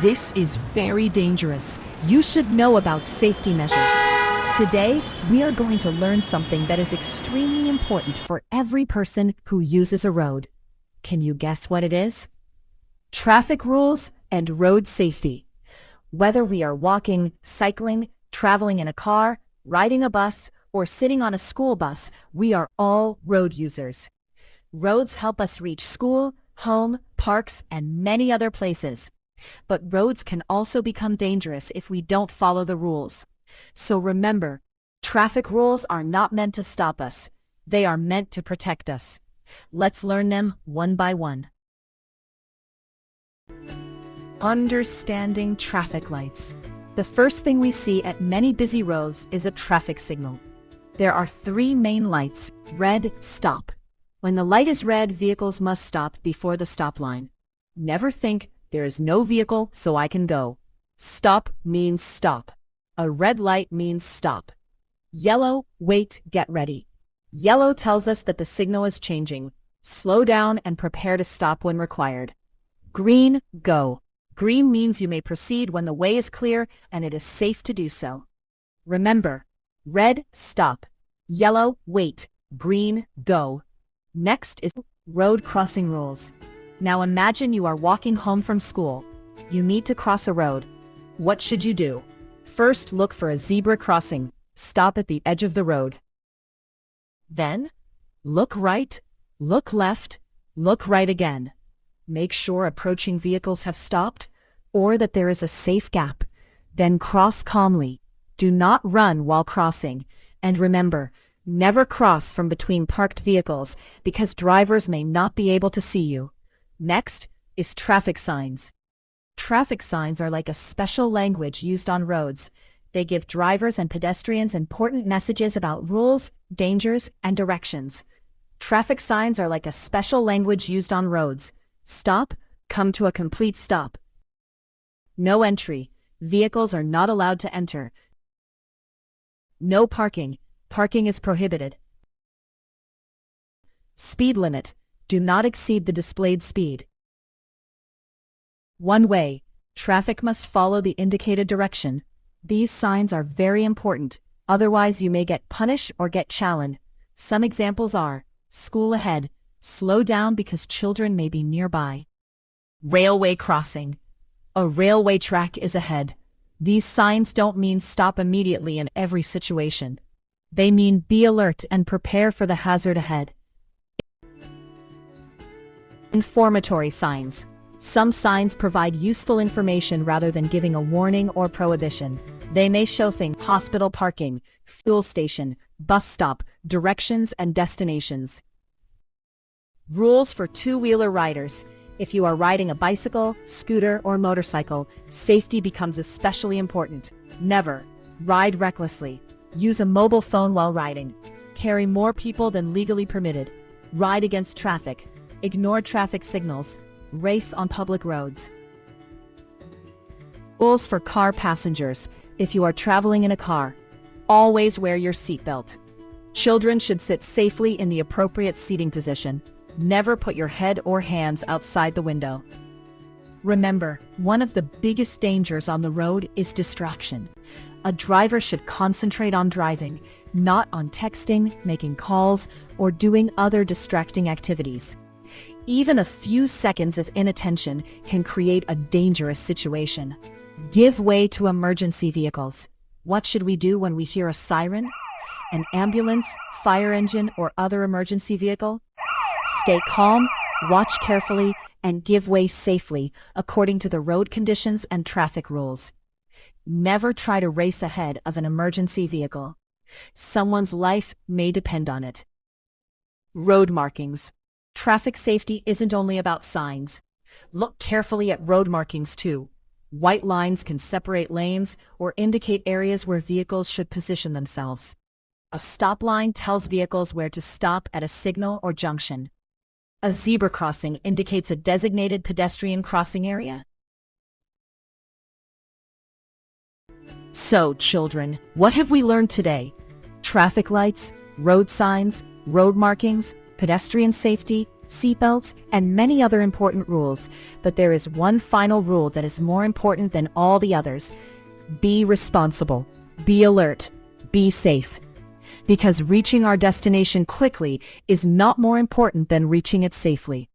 This is very dangerous. You should know about safety measures. Today, we are going to learn something that is extremely important for every person who uses a road. Can you guess what it is? Traffic rules and road safety. Whether we are walking, cycling, traveling in a car, riding a bus, or sitting on a school bus, we are all road users. Roads help us reach school, home, parks, and many other places. But roads can also become dangerous if we don't follow the rules. So remember, traffic rules are not meant to stop us. They are meant to protect us. Let's learn them one by one. Understanding traffic lights. The first thing we see at many busy roads is a traffic signal. There are three main lights: red, stop. When the light is red, vehicles must stop before the stop line. Never think, there is no vehicle, so I can go. Stop means stop. A red light means stop. Yellow, wait, get ready. Yellow tells us that the signal is changing. Slow down and prepare to stop when required. Green, go. Green means you may proceed when the way is clear and it is safe to do so. Remember, red, stop. Yellow, wait. Green, go. Next is road crossing rules. Now imagine you are walking home from school. You need to cross a road. What should you do? First, look for a zebra crossing. Stop at the edge of the road. Then, look right, look left, look right again. Make sure approaching vehicles have stopped or that there is a safe gap. Then cross calmly. Do not run while crossing. And remember, never cross from between parked vehicles because drivers may not be able to see you. Next is traffic signs. Traffic signs are like a special language used on roads. They give drivers and pedestrians important messages about rules, dangers, and directions. Traffic signs are like a special language used on roads. Stop, come to a complete stop. No entry. Vehicles are not allowed to enter. No parking. Parking is prohibited. Speed limit. Do not exceed the displayed speed. One way. Traffic must follow the indicated direction. These signs are very important, otherwise you may get punished or get challenged. Some examples are: school ahead, slow down because children may be nearby. Railway crossing. A railway track is ahead. These signs don't mean stop immediately in every situation. They mean be alert and prepare for the hazard ahead. Informatory signs. Some signs provide useful information rather than giving a warning or prohibition. They may show things: hospital parking, fuel station, bus stop, directions, and destinations. Rules for two-wheeler riders. If you are riding a bicycle, scooter, or motorcycle, safety becomes especially important. Never ride recklessly. Use a mobile phone while riding. Carry more people than legally permitted. Ride against traffic. Ignore traffic signals. Race on public roads. Rules for car passengers. If you are traveling in a car, always wear your seatbelt. Children should sit safely in the appropriate seating position. Never put your head or hands outside the window. Remember, one of the biggest dangers on the road is distraction. A driver should concentrate on driving, not on texting, making calls, or doing other distracting activities. Even a few seconds of inattention can create a dangerous situation. Give way to emergency vehicles. What should we do when we hear a siren, an ambulance, fire engine, or other emergency vehicle? Stay calm, watch carefully, and give way safely according to the road conditions and traffic rules. Never try to race ahead of an emergency vehicle. Someone's life may depend on it. Road markings. Traffic safety isn't only about signs. Look carefully at road markings too. White lines can separate lanes or indicate areas where vehicles should position themselves. A stop line tells vehicles where to stop at a signal or junction. A zebra crossing indicates a designated pedestrian crossing area. So, children, what have we learned today? Traffic lights, road signs, road markings, pedestrian safety, seatbelts, and many other important rules. But there is one final rule that is more important than all the others. Be responsible, be alert, be safe. Because reaching our destination quickly is not more important than reaching it safely.